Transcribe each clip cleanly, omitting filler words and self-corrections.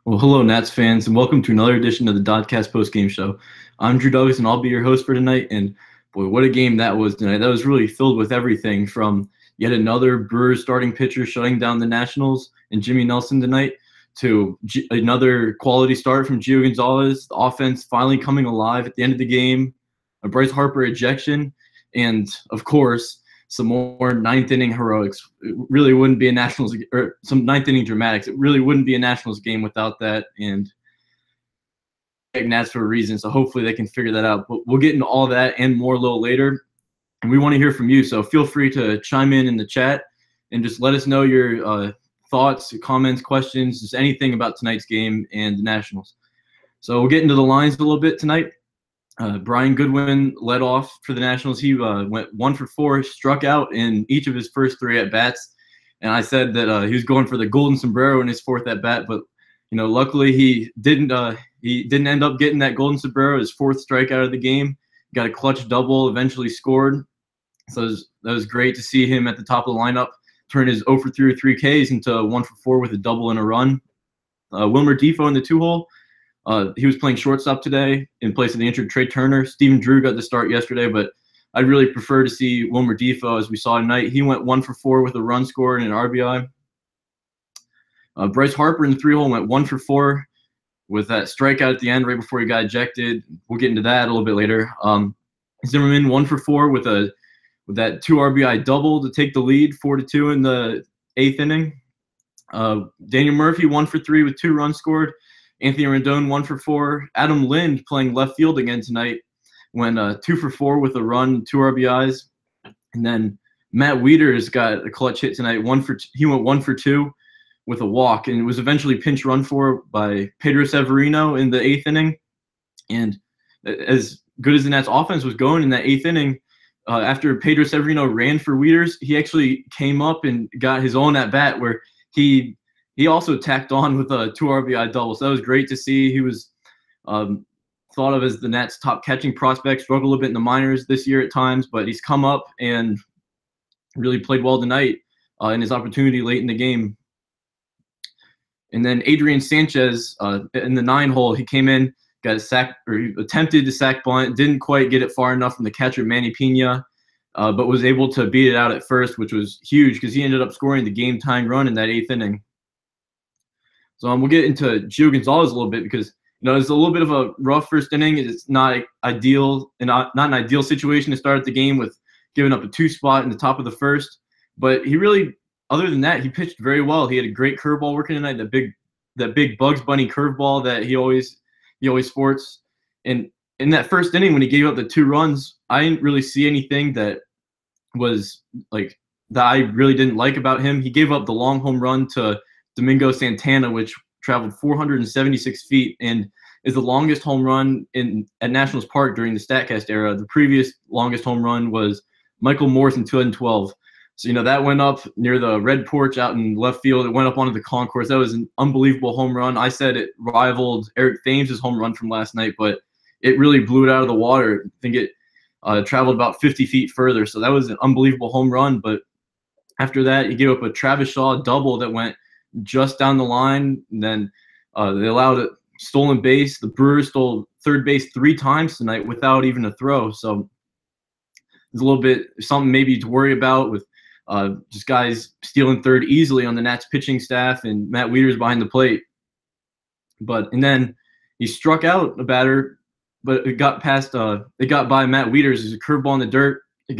Well, hello, Nats fans, and welcome to another edition of the DoDCast Postgame Show. I'm Drew Douglas, and I'll be your host for tonight. And boy, what a game that was tonight! That was really filled with everything from yet another Brewers starting pitcher shutting down the Nationals and Jimmy Nelson tonight, to another quality start from Gio Gonzalez. The offense finally coming alive at the end of the game, a Bryce Harper ejection, and of course, some more ninth inning heroics. It really wouldn't be a Nationals, or some ninth inning dramatics. It really wouldn't be a Nationals game without that. And Nats for a reason, so hopefully they can figure that out. But we'll get into all that and more a little later. And we want to hear from you, so feel free to chime in the chat and just let us know your thoughts, comments, questions, just anything about tonight's game and the Nationals. So we'll get into the lines a little bit tonight. Brian Goodwin led off for the Nationals. He went 1 for 4, struck out in each of his first 3 at-bats. And I said that he was going for the golden sombrero in his 4th at-bat, but luckily he didn't end up getting that golden sombrero, his 4th strikeout of the game. Got a clutch double, eventually scored. So that was great to see him at the top of the lineup turn his 0 for 3 with 3 Ks into 1 for 4 with a double and a run. Wilmer Difo in the 2-hole. He was playing shortstop today in place of the injured Trey Turner. Stephen Drew got the start yesterday, but I'd really prefer to see Wilmer Difo as we saw tonight. He went 1 for 4 with a run scored and an RBI. Bryce Harper in the 3-hole went 1 for 4 with that strikeout at the end right before he got ejected. We'll get into that a little bit later. Zimmerman 1 for 4 with that 2 RBI double to take the lead, 4-2 in the 8th inning. Daniel Murphy 1 for 3 with 2 runs scored. Anthony Rendon 1 for 4. Adam Lind playing left field again tonight went 2 for 4 with a run, 2 RBIs. And then Matt Wieters got a clutch hit tonight. He went 1 for 2 with a walk, and it was eventually pinch run for by Pedro Severino in the 8th inning. And as good as the Nats offense was going in that 8th inning, after Pedro Severino ran for Wieters, he actually came up and got his own at bat where he also tacked on with a 2 RBI double. So that was great to see. He was thought of as the Nats' top catching prospect, struggled a little bit in the minors this year at times, but he's come up and really played well tonight in his opportunity late in the game. And then Adrian Sanchez in the 9-hole, he came in, got a sack, or he attempted to sack bunt, didn't quite get it far enough from the catcher Manny Pena, but was able to beat it out at first, which was huge because he ended up scoring the game-tying run in that 8th inning. So we'll get into Gio Gonzalez a little bit because it's a little bit of a rough first inning. It's not ideal and not an ideal situation to start the game with giving up a 2 spot in the top of the first. But he really, other than that, he pitched very well. He had a great curveball working tonight, that big Bugs Bunny curveball that he always sports. And in that first inning when he gave up the 2 runs, I didn't really see anything that was like that I really didn't like about him. He gave up the long home run to Domingo Santana, which traveled 476 feet and is the longest home run at Nationals Park during the StatCast era. The previous longest home run was Michael Morse in 2012. So, that went up near the red porch out in left field. It went up onto the concourse. That was an unbelievable home run. I said it rivaled Eric Thames' home run from last night, but it really blew it out of the water. I think it traveled about 50 feet further. So that was an unbelievable home run. But after that, he gave up a Travis Shaw double that went just down the line. And then they allowed a stolen base. The Brewers stole third base 3 times tonight without even a throw. So there's a little bit something maybe to worry about with just guys stealing third easily on the Nats pitching staff and Matt Wieters behind the plate. And then he struck out a batter, but it got past. It got by Matt Wieters. There's a curveball in the dirt. It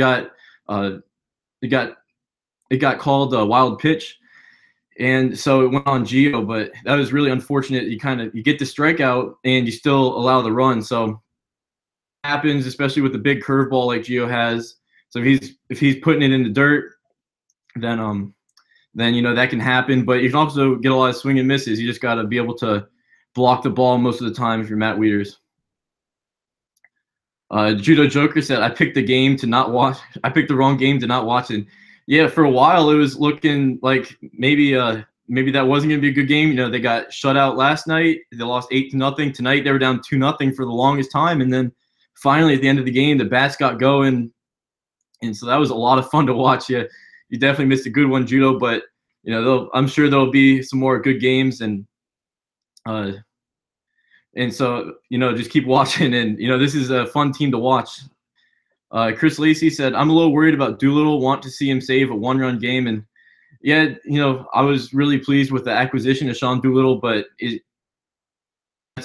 got called a wild pitch, and so it went on Gio. But that was really unfortunate. You get the strikeout and you still allow the run. So it happens, especially with the big curveball like Gio has. So if he's putting it in the dirt, then that can happen. But you can also get a lot of swing and misses. You just got to be able to block the ball most of the time if you're Matt Wieters. Judo Joker said, I picked the game to not watch. I picked the wrong game to not watch it. Yeah, for a while it was looking like maybe that wasn't going to be a good game. They got shut out last night. They lost 8-0. Tonight they were down 2-0 for the longest time. And then finally at the end of the game, the bats got going. And so that was a lot of fun to watch. You definitely missed a good one, Judo. But, I'm sure there'll be some more good games. And Uh, and so, just keep watching. And, this is a fun team to watch. Chris Lacey said, I'm a little worried about Doolittle. Want to see him save a one-run game. And, yeah, I was really pleased with the acquisition of Sean Doolittle, but it's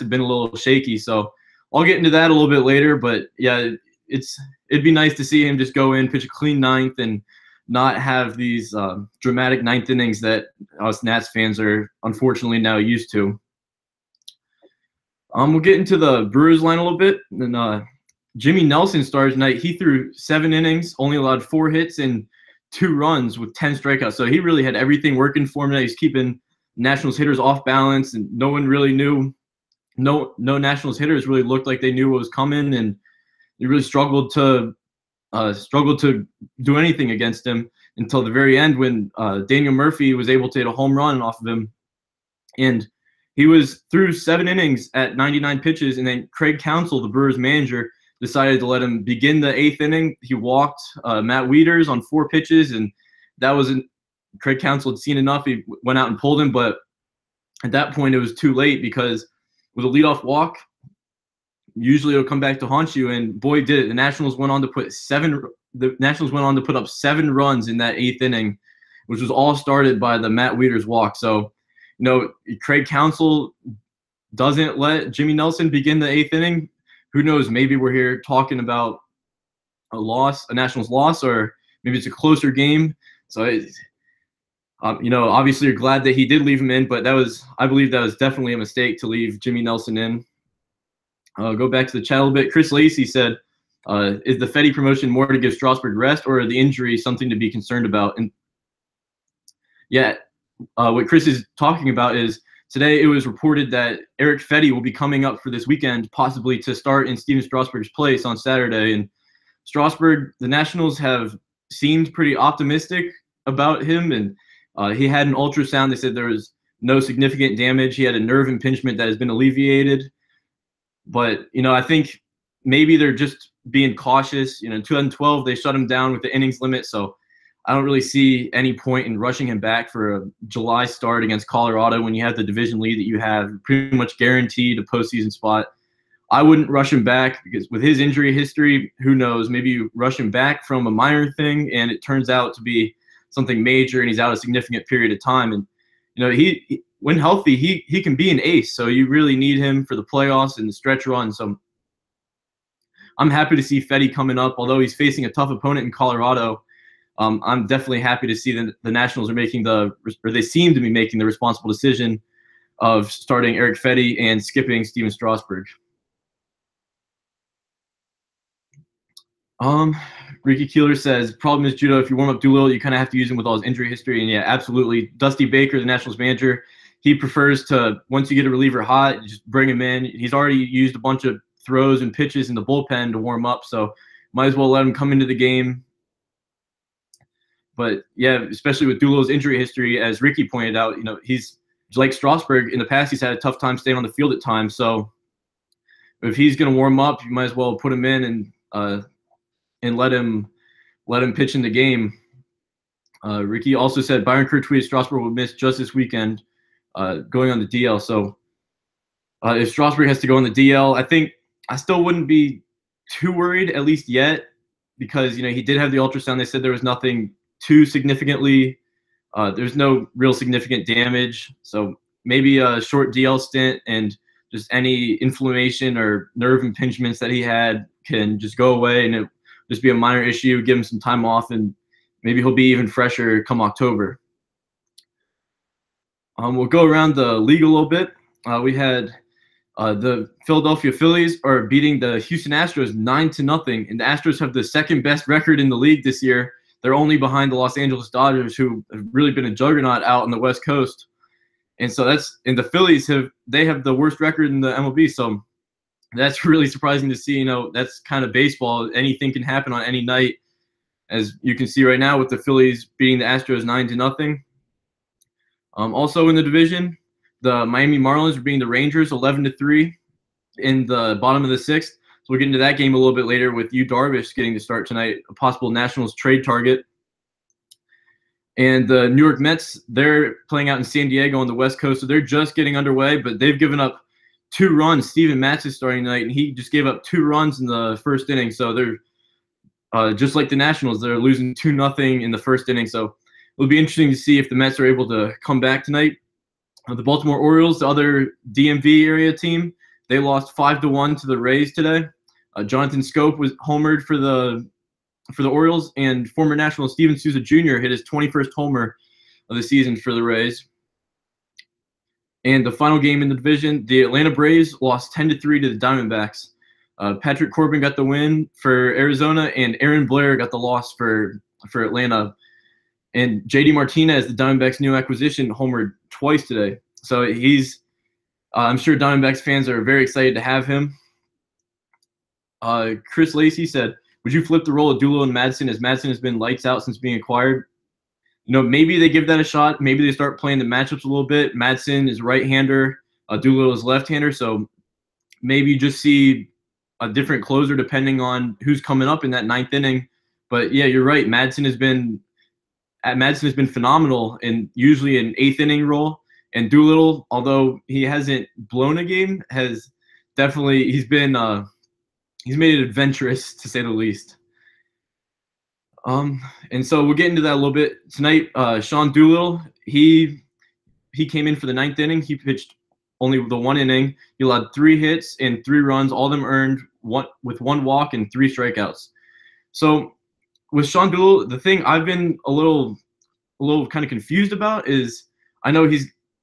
been a little shaky. So I'll get into that a little bit later. But, yeah, it'd be nice to see him just go in, pitch a clean ninth, and not have these dramatic ninth innings that us Nats fans are unfortunately now used to. We'll get into the Brewers line a little bit. And Jimmy Nelson started tonight. He threw 7 innings, only allowed 4 hits and 2 runs with 10 strikeouts. So he really had everything working for him. He's keeping Nationals hitters off balance, and no one really knew. No Nationals hitters really looked like they knew what was coming, and they really struggled to do anything against him until the very end when Daniel Murphy was able to hit a home run off of him. And he was through 7 innings at 99 pitches, and then Craig Counsell, the Brewers manager, decided to let him begin the 8th inning. He walked Matt Wieters on 4 pitches, and that wasn't – Craig Counsell had seen enough. He went out and pulled him, but at that point it was too late because with a leadoff walk, usually it'll come back to haunt you, and boy did it. The Nationals went on to put up 7 runs in that 8th inning, which was all started by the Matt Wieters walk. So, Craig Counsell doesn't let Jimmy Nelson begin the 8th inning. Who knows? Maybe we're here talking about a Nationals loss, or maybe it's a closer game. So, obviously you're glad that he did leave him in, but I believe that was definitely a mistake to leave Jimmy Nelson in. Go back to the chat a little bit. Chris Lacey said, is the Fetty promotion more to give Strasburg rest, or the injury something to be concerned about? And yeah, what Chris is talking about is today it was reported that Eric Fetty will be coming up for this weekend, possibly to start in Steven Strasburg's place on Saturday. And Strasburg, the Nationals have seemed pretty optimistic about him, and he had an ultrasound. They said there was no significant damage. He had a nerve impingement that has been alleviated. But, I think maybe they're just being cautious. In 2012, they shut him down with the innings limit, so I don't really see any point in rushing him back for a July start against Colorado when you have the division lead that you have, pretty much guaranteed a postseason spot. I wouldn't rush him back because with his injury history, who knows, maybe you rush him back from a minor thing and it turns out to be something major and he's out a significant period of time. And, he when healthy, he can be an ace, so you really need him for the playoffs and the stretch run. So I'm happy to see Fetty coming up, although he's facing a tough opponent in Colorado. I'm definitely happy to see that the Nationals are they seem to be making the responsible decision of starting Eric Fetty and skipping Steven Strasburg. Ricky Keeler says, problem is, Judo, if you warm up Doolittle, you kind of have to use him with all his injury history. And yeah, absolutely. Dusty Baker, the Nationals manager, he prefers to, once you get a reliever hot, just bring him in. He's already used a bunch of throws and pitches in the bullpen to warm up, so might as well let him come into the game. But yeah, especially with Doolittle's injury history, as Ricky pointed out, he's like Strasburg in the past. He's had a tough time staying on the field at times. So if he's going to warm up, you might as well put him in and let him pitch in the game. Ricky also said Byron Kerr tweeted Strasburg will miss just this weekend, going on the DL. So if Strasburg has to go on the DL, I think I still wouldn't be too worried, at least yet, because he did have the ultrasound. They said there was nothing too significantly. There's no real significant damage, so maybe a short DL stint and just any inflammation or nerve impingements that he had can just go away, and it just be a minor issue. Give him some time off, and maybe he'll be even fresher come October. We'll go around the league a little bit. We had the Philadelphia Phillies are beating the Houston Astros 9-0, and the Astros have the second best record in the league this year. They're only behind the Los Angeles Dodgers, who have really been a juggernaut out on the West Coast. And so the Phillies have the worst record in the MLB. So that's really surprising to see. That's kind of baseball. Anything can happen on any night, as you can see right now with the Phillies beating the Astros 9-0. Also in the division, the Miami Marlins are beating the Rangers 11-3 in the bottom of the 6th. So we'll get into that game a little bit later with Yu Darvish getting to start tonight, a possible Nationals trade target. And the New York Mets, they're playing out in San Diego on the West Coast, so they're just getting underway, but they've given up 2 runs. Steven Matz is starting tonight, and he just gave up 2 runs in the first inning. So they're just like the Nationals, they're losing 2-0 in the first inning. So it'll be interesting to see if the Mets are able to come back tonight. The Baltimore Orioles, the other DMV area team, they lost 5-1 to the Rays today. Jonathan Scope was homered for the Orioles, and former National Steven Souza Jr. hit his 21st homer of the season for the Rays. And the final game in the division, the Atlanta Braves lost 10-3 to the Diamondbacks. Patrick Corbin got the win for Arizona, and Aaron Blair got the loss for Atlanta. And JD Martinez, the Diamondbacks' new acquisition, homered twice today. So I'm sure Diamondbacks fans are very excited to have him. Chris Lacey said, would you flip the role of Doolittle and Madsen, as Madsen has been lights out since being acquired? Maybe they give that a shot. Maybe they start playing the matchups a little bit. Madsen is right-hander. Doolittle is left-hander. So maybe you just see a different closer depending on who's coming up in that 9th inning. But, yeah, you're right. Madsen has been phenomenal in usually an 8th inning role. And Doolittle, although he hasn't blown a game, has definitely he's made it adventurous, to say the least. And so we'll get into that a little bit tonight. Sean Doolittle, he came in for the 9th inning. He pitched only the 1 inning. He allowed 3 hits and 3 runs, all of them earned with 1 walk and 3 strikeouts. So with Sean Doolittle, the thing I've been a little kind of confused about is, I know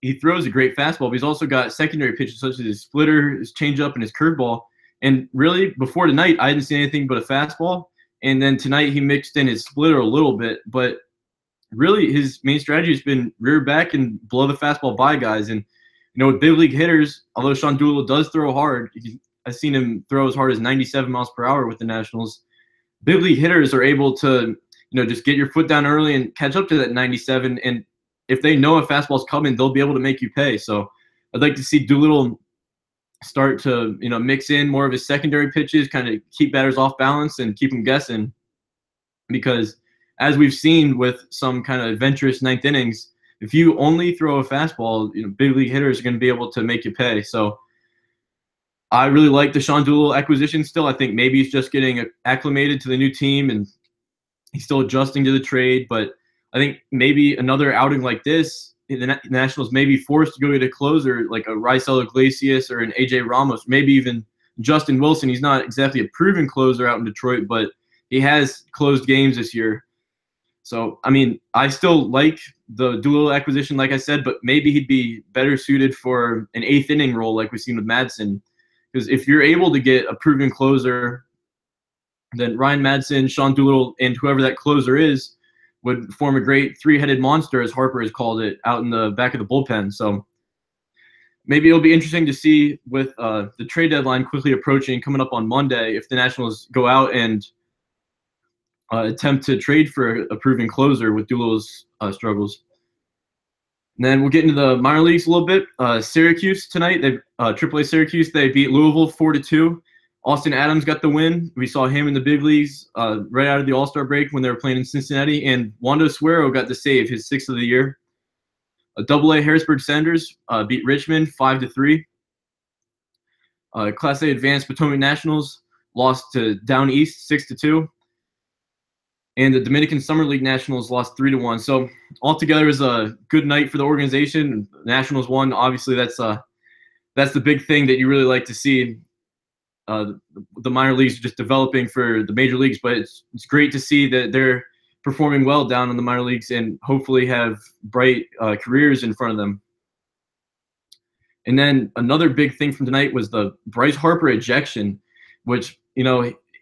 he throws a great fastball, but he's also got secondary pitches such as his splitter, his changeup, and his curveball. And really, before tonight, I didn't see anything but a fastball. And then tonight he mixed in his splitter a little bit. But really, his main strategy has been rear back and blow the fastball by guys. And, with big league hitters, although Sean Doolittle does throw hard, I've seen him throw as hard as 97 miles per hour with the Nationals. Big league hitters are able to, just get your foot down early and catch up to that 97. And if they know a fastball's coming, they'll be able to make you pay. So I'd like to see Doolittle start to, mix in more of his secondary pitches, kind of keep batters off balance and keep them guessing. Because as we've seen with some kind of adventurous 9th innings, if you only throw a fastball, big league hitters are going to be able to make you pay. So I really like the Sean Doolittle acquisition still. I think maybe he's just getting acclimated to the new team and he's still adjusting to the trade. But I think maybe another outing like this, the Nationals may be forced to go get a closer like a Raisel Iglesias or an A.J. Ramos, maybe even Justin Wilson. He's not exactly a proven closer out in Detroit, but he has closed games this year. So, I still like the Doolittle acquisition, like I said, but maybe he'd be better suited for an 8th inning role like we've seen with Madsen. Because if you're able to get a proven closer, then Ryan Madsen, Sean Doolittle, and whoever that closer is would form a great 3-headed monster, as Harper has called it, out in the back of the bullpen. So maybe it'll be interesting to see with the trade deadline quickly approaching, coming up on Monday, if the Nationals go out and attempt to trade for a proven closer with Doolittle's struggles. And then we'll get into the minor leagues a little bit. Syracuse tonight, AAA Syracuse, they beat Louisville 4-2. Austin Adams got the win. We saw him in the big leagues right out of the All-Star break when they were playing in Cincinnati. And Wando Suero got the save, his 6th of the year. AA Harrisburg Senators beat Richmond 5-3. Class A Advanced Potomac Nationals lost to Down East 6-2. And the Dominican Summer League Nationals lost 3-1. So altogether, it was a good night for the organization. The Nationals won. Obviously, that's the big thing that you really like to see. The minor leagues just developing for the major leagues, but it's great to see that they're performing well down in the minor leagues and hopefully have bright careers in front of them. And then another big thing from tonight was the Bryce Harper ejection, which,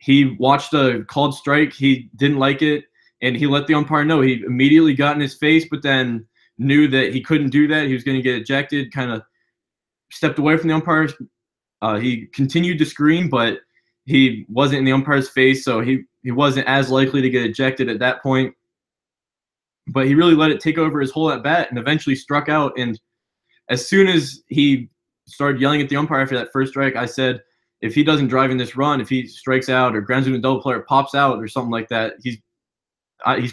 he watched a called strike. He didn't like it, and he let the umpire know. He immediately got in his face, but then knew that he couldn't do that. He was going to get ejected, kind of stepped away from the umpire. He continued to scream, but he wasn't in the umpire's face, so he wasn't as likely to get ejected at that point. But he really let it take over his whole at-bat and eventually struck out. And as soon as he started yelling at the umpire after that first strike, I said, if he doesn't drive in this run, if he strikes out or grounds into a double play or pops out or something like that, he's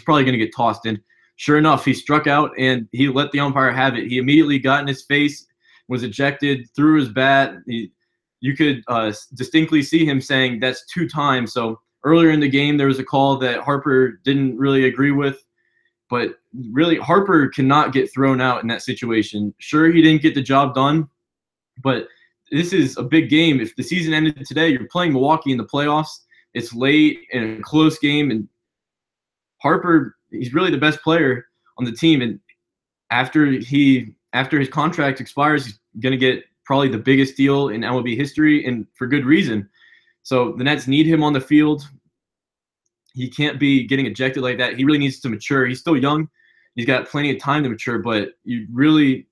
probably going to get tossed. And sure enough, he struck out and he let the umpire have it. He immediately got in his face, was ejected, threw his bat. You could distinctly see him saying that's 2 times. So earlier in the game, there was a call that Harper didn't really agree with. But really, Harper cannot get thrown out in that situation. Sure, he didn't get the job done, but this is a big game. If the season ended today, you're playing Milwaukee in the playoffs. It's late in a close game, and Harper, he's really the best player on the team. And after his contract expires, he's going to get probably the biggest deal in MLB history, and for good reason. So the Nets need him on the field. He can't be getting ejected like that. He really needs to mature. He's still young. He's got plenty of time to mature, but he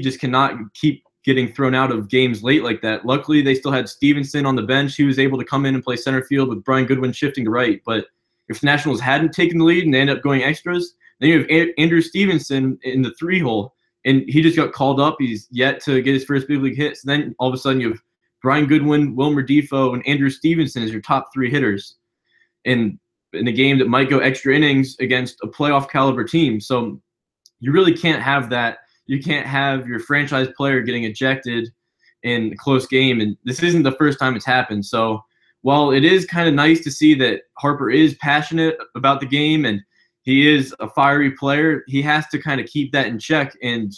just cannot keep getting thrown out of games late like that. Luckily, they still had Stevenson on the bench. He was able to come in and play center field with Brian Goodwin shifting to right. But if the Nationals hadn't taken the lead and they end up going extras, then you have Andrew Stevenson in the 3-hole, and he just got called up. He's yet to get his first big league hit. So then all of a sudden you have Brian Goodwin, Wilmer Defoe, and Andrew Stevenson as your top 3 hitters in a game that might go extra innings against a playoff caliber team. So you really can't have that. You can't have your franchise player getting ejected in a close game. And this isn't the first time it's happened. So while it is kind of nice to see that Harper is passionate about the game and he is a fiery player, he has to kind of keep that in check and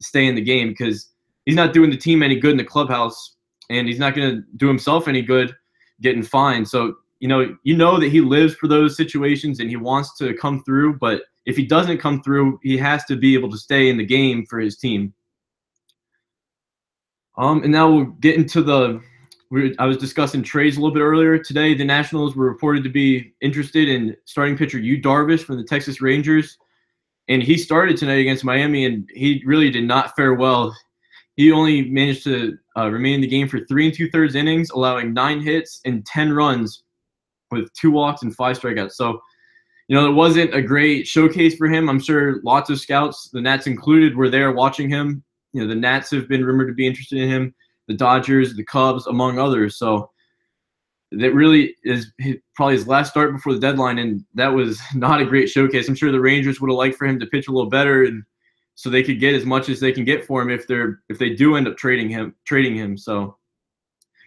stay in the game, because he's not doing the team any good in the clubhouse, and he's not going to do himself any good getting fined. So you know that he lives for those situations and he wants to come through, but if he doesn't come through, he has to be able to stay in the game for his team. And now we'll get into I was discussing trades a little bit earlier today. The Nationals were reported to be interested in starting pitcher Yu Darvish from the Texas Rangers, and he started tonight against Miami, and he really did not fare well. He only managed to remain in the game for 3 2/3 innings, allowing 9 hits and 10 runs with 2 walks and 5 strikeouts. So, it wasn't a great showcase for him. I'm sure lots of scouts, the Nats included, were there watching him. The Nats have been rumored to be interested in him, the Dodgers, the Cubs, among others. So that really is probably his last start before the deadline, and that was not a great showcase. I'm sure the Rangers would have liked for him to pitch a little better, and so they could get as much as they can get for him if they do end up trading him. So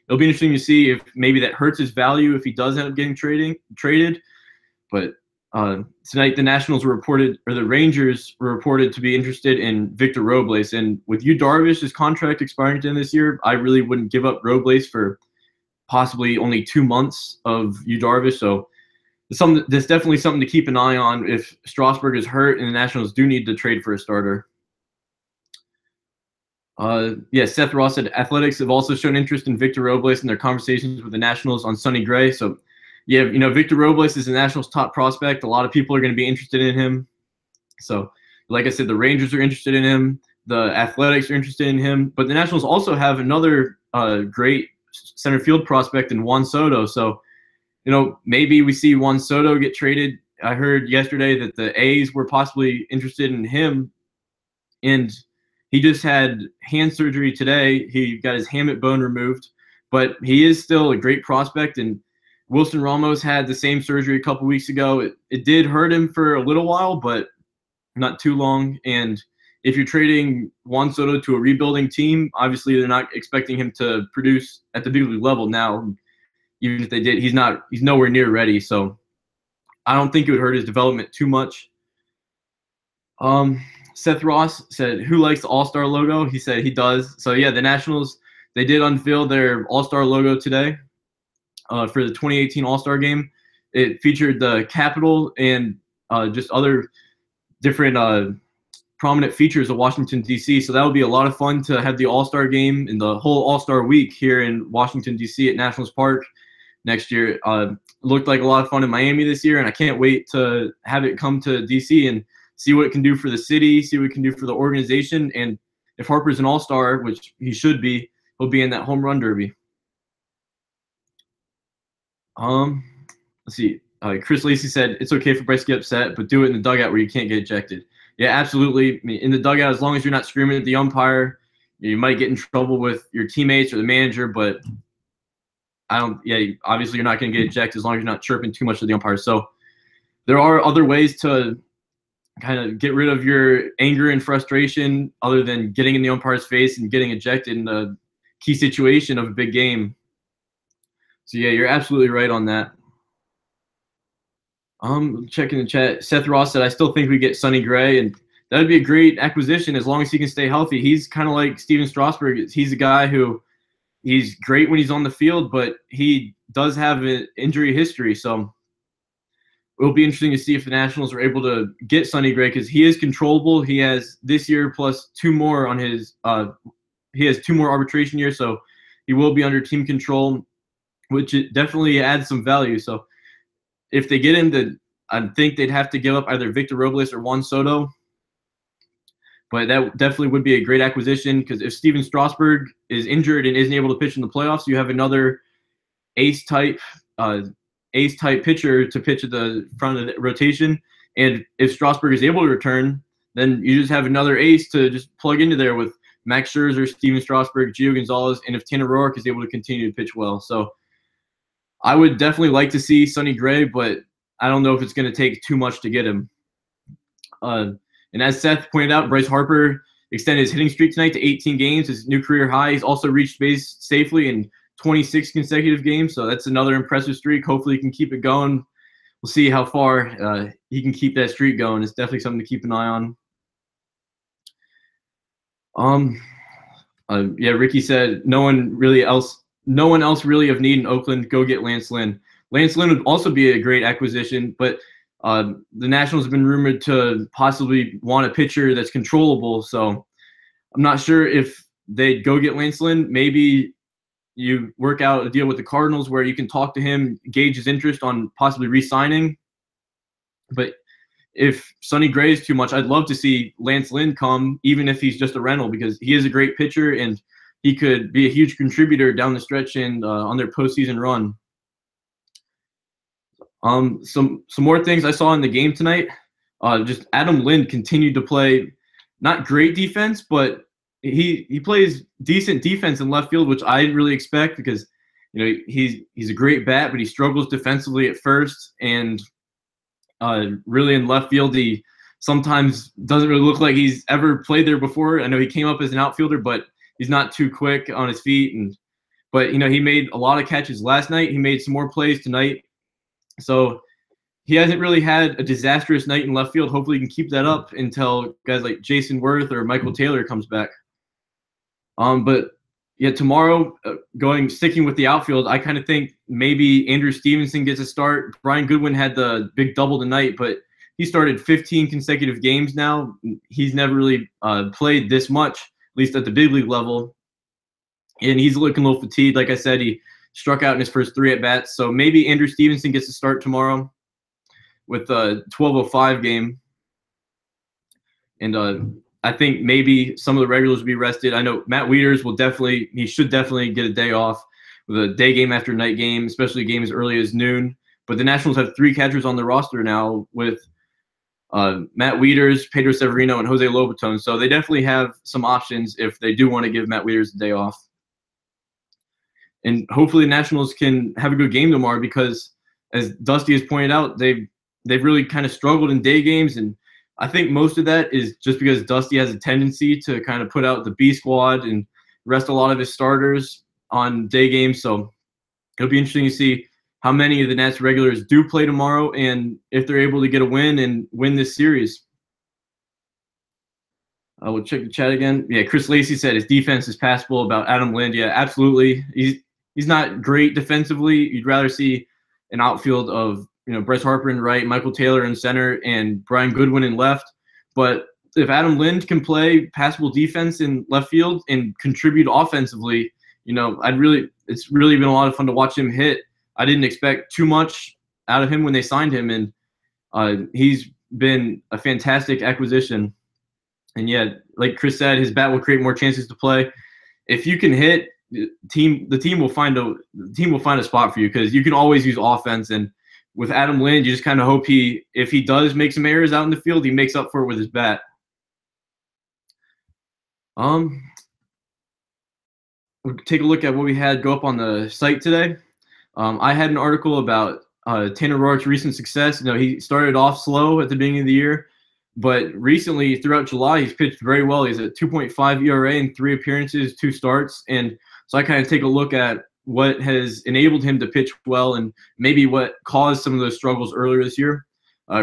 it'll be interesting to see if maybe that hurts his value if he does end up getting traded. But tonight the Rangers were reported to be interested in Victor Robles. And with Yu Darvish's contract expiring at the end of this year, I really wouldn't give up Robles for possibly only 2 months of Yu Darvish. So there's definitely something to keep an eye on if Strasburg is hurt and the Nationals do need to trade for a starter. Seth Ross said Athletics have also shown interest in Victor Robles in their conversations with the Nationals on Sonny Gray. So, yeah, Victor Robles is the Nationals' top prospect. A lot of people are going to be interested in him. So, like I said, the Rangers are interested in him. The Athletics are interested in him. But the Nationals also have another great center field prospect in Juan Soto. So, maybe we see Juan Soto get traded. I heard yesterday that the A's were possibly interested in him, and he just had hand surgery today. He got his hamate bone removed, but he is still a great prospect. And Wilson Ramos had the same surgery a couple weeks ago. It did hurt him for a little while, but not too long. And if you're trading Juan Soto to a rebuilding team, obviously they're not expecting him to produce at the big league level now. Even if they did, he's nowhere near ready. So I don't think it would hurt his development too much. Seth Ross said, who likes the All-Star logo? He said he does. So, yeah, the Nationals, they did unveil their All-Star logo today for the 2018 All-Star Game. It featured the Capitol and just other different prominent features of Washington, D.C. So that would be a lot of fun to have the All-Star Game and the whole All-Star Week here in Washington, D.C. at Nationals Park next year. It looked like a lot of fun in Miami this year, and I can't wait to have it come to D.C. and see what it can do for the city, see what it can do for the organization. And if Harper's an all-star, which he should be, he'll be in that home run derby. Let's see. Chris Lacey said, it's okay for Bryce to get upset, but do it in the dugout where you can't get ejected. Yeah, absolutely. I mean, in the dugout, as long as you're not screaming at the umpire, you might get in trouble with your teammates or the manager, but obviously you're not going to get ejected as long as you're not chirping too much to the umpire. So there are other ways to kind of get rid of your anger and frustration other than getting in the umpire's face and getting ejected in a key situation of a big game. So yeah, you're absolutely right on that. Checking the chat. Seth Ross said, I still think we get Sonny Gray, and that would be a great acquisition as long as he can stay healthy. He's kind of like Steven Strasburg. He's a guy who he's great when he's on the field, but he does have an injury history. So it'll be interesting to see if the Nationals are able to get Sonny Gray because he is controllable. He has this year plus 2 more on his he has 2 more arbitration years, so he will be under team control, which it definitely adds some value. So if they get into, I think they'd have to give up either Victor Robles or Juan Soto. But that definitely would be a great acquisition because if Steven Strasburg is injured and isn't able to pitch in the playoffs, you have another ace type pitcher to pitch at the front of the rotation. And if Strasburg is able to return, then you just have another ace to just plug into there with Max Scherzer, Steven Strasburg, Gio Gonzalez, and if Tanner Roark is able to continue to pitch well. So I would definitely like to see Sonny Gray, but I don't know if it's going to take too much to get him. And as Seth pointed out, Bryce Harper extended his hitting streak tonight to 18 games, his new career high. He's also reached base safely in 26 consecutive games, so that's another impressive streak. Hopefully he can keep it going. We'll see how far he can keep that streak going. It's definitely something to keep an eye on. Yeah, Ricky said no one else really of need in Oakland. Go get Lance Lynn. Lance Lynn would also be a great acquisition, but the Nationals have been rumored to possibly want a pitcher that's controllable. So I'm not sure if they'd go get Lance Lynn. Maybe you work out a deal with the Cardinals where you can talk to him, gauge his interest on possibly re-signing. But if Sonny Gray is too much, I'd love to see Lance Lynn come, even if he's just a rental, because he is a great pitcher and he could be a huge contributor down the stretch and on their postseason run. Some more things I saw in the game tonight. Just Adam Lind continued to play not great defense, but he plays decent defense in left field, which I didn't really expect because he's a great bat, but he struggles defensively at first, and really in left field he sometimes doesn't really look like he's ever played there before. I know he came up as an outfielder, but he's not too quick on his feet, but he made a lot of catches last night. He made some more plays tonight. So he hasn't really had a disastrous night in left field. Hopefully he can keep that up until guys like Jason Worth or Michael Taylor comes back. But yeah, tomorrow, sticking with the outfield, I kind of think maybe Andrew Stevenson gets a start. Brian Goodwin had the big double tonight, but he started 15 consecutive games now. He's never really played this much, at least at the big league level. And he's looking a little fatigued. Like I said, he struck out in his first 3 at-bats. So maybe Andrew Stevenson gets a start tomorrow with a 12:05 game. And I think maybe some of the regulars will be rested. I know Matt Wieters should definitely get a day off with a day game after night game, especially a game as early as noon. But the Nationals have 3 catchers on the roster now with Matt Wieters, Pedro Severino, and Jose Lobaton. So they definitely have some options if they do want to give Matt Wieters a day off. And hopefully the Nationals can have a good game tomorrow because, as Dusty has pointed out, they've really kind of struggled in day games. And I think most of that is just because Dusty has a tendency to kind of put out the B squad and rest a lot of his starters on day games. So it'll be interesting to see how many of the Nats regulars do play tomorrow and if they're able to get a win and win this series. We'll check the chat again. Yeah, Chris Lacey said his defense is passable about Adam Lind. Yeah, absolutely. He's not great defensively. You'd rather see an outfield of Bryce Harper in right, Michael Taylor in center, and Brian Goodwin in left. But if Adam Lind can play passable defense in left field and contribute offensively, it's really been a lot of fun to watch him hit. I didn't expect too much out of him when they signed him, and he's been a fantastic acquisition. And yeah, like Chris said, his bat will create more chances to play. If you can hit, the team will find a spot for you because you can always use offense. And with Adam Lind, you just kind of hope if he does make some errors out in the field, he makes up for it with his bat. We'll take a look at what we had go up on the site today. I had an article about Tanner Roark's recent success. He started off slow at the beginning of the year, but recently throughout July, he's pitched very well. He's at 2.5 ERA in 3 appearances, 2 starts. And so I kind of take a look at what has enabled him to pitch well and maybe what caused some of those struggles earlier this year.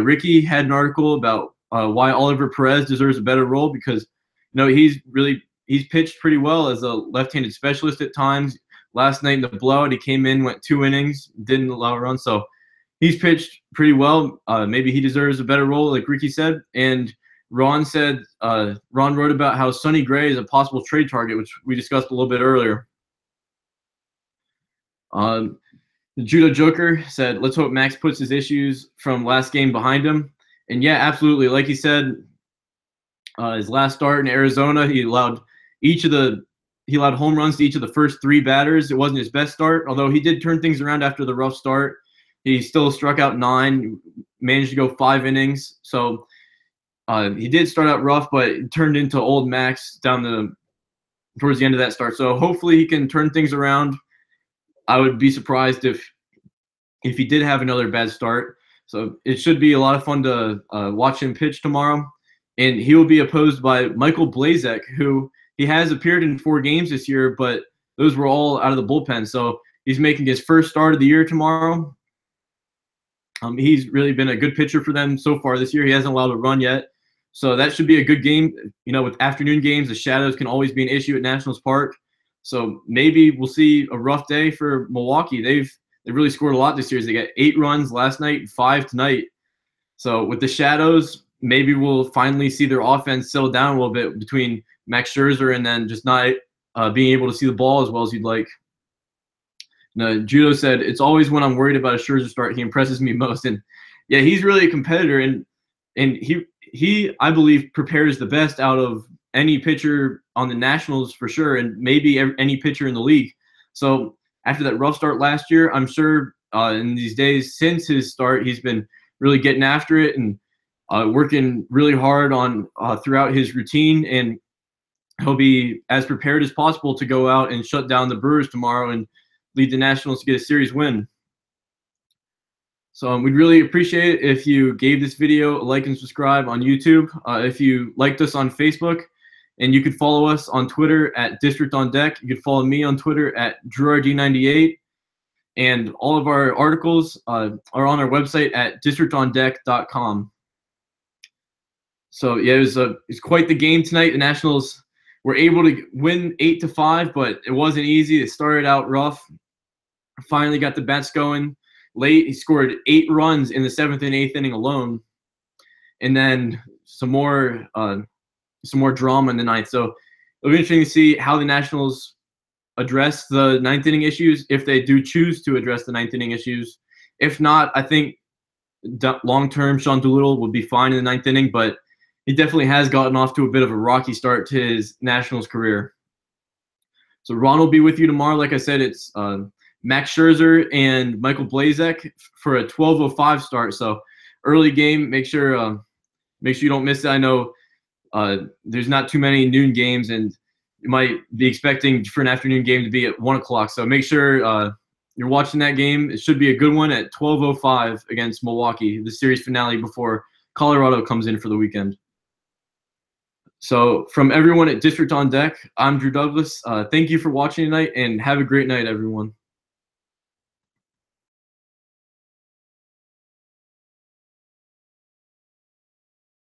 Ricky had an article about why Oliver Perez deserves a better role because he's pitched pretty well as a left-handed specialist at times. Last night in the blowout, he came in, went 2 innings, didn't allow a run. So he's pitched pretty well. Maybe he deserves a better role, like Ricky said. And Ron wrote about how Sonny Gray is a possible trade target, which we discussed a little bit earlier. The Judo Joker said, let's hope Max puts his issues from last game behind him. And yeah, absolutely. Like he said, his last start in Arizona, he allowed home runs to each of the first 3 batters. It wasn't his best start, although he did turn things around after the rough start. He still struck out 9, managed to go 5 innings. So he did start out rough, but it turned into old Max towards the end of that start. So hopefully he can turn things around. I would be surprised if he did have another bad start. So it should be a lot of fun to watch him pitch tomorrow. And he will be opposed by Michael Blazek, who he has appeared in 4 games this year, but those were all out of the bullpen. So he's making his first start of the year tomorrow. He's really been a good pitcher for them so far this year. He hasn't allowed a run yet. So that should be a good game. With afternoon games, the shadows can always be an issue at Nationals Park. So maybe we'll see a rough day for Milwaukee. They've really scored a lot this year. They got 8 runs last night, 5 tonight. So with the shadows, maybe we'll finally see their offense settle down a little bit between Max Scherzer and then just not being able to see the ball as well as you'd like. Judo said, it's always when I'm worried about a Scherzer start, he impresses me most. And yeah, he's really a competitor, and he I believe prepares the best out of any pitcher on the Nationals for sure, and maybe any pitcher in the league. So after that rough start last year, I'm sure in these days since his start, he's been really getting after it and working really hard on throughout his routine, and he'll be as prepared as possible to go out and shut down the Brewers tomorrow and lead the Nationals to get a series win. So we'd really appreciate it if you gave this video a like and subscribe on YouTube. If you liked us on Facebook, and you could follow us on Twitter at District on Deck. You could follow me on Twitter at DrewRD98. And all of our articles are on our website at districtondeck.com. So yeah, it was quite the game tonight. The Nationals were able to win 8-5, but it wasn't easy. It started out rough. Finally got the bats going late. He scored 8 runs in the 7th and 8th inning alone, and then some more drama in the 9th. So it'll be interesting to see how the Nationals address the 9th inning issues, if they do choose to address the 9th inning issues. If not, I think long-term Sean Doolittle would be fine in the 9th inning, but he definitely has gotten off to a bit of a rocky start to his Nationals career. So Ron will be with you tomorrow. Like I said, it's Max Scherzer and Michael Blazek for a 12:05 start. So early game. Make sure you don't miss it. I know there's not too many noon games, and you might be expecting for an afternoon game to be at 1 o'clock. So make sure you're watching that game. It should be a good one at 12:05 against Milwaukee, the series finale before Colorado comes in for the weekend. So from everyone at District on Deck, I'm Drew Douglas. Thank you for watching tonight, and have a great night, everyone.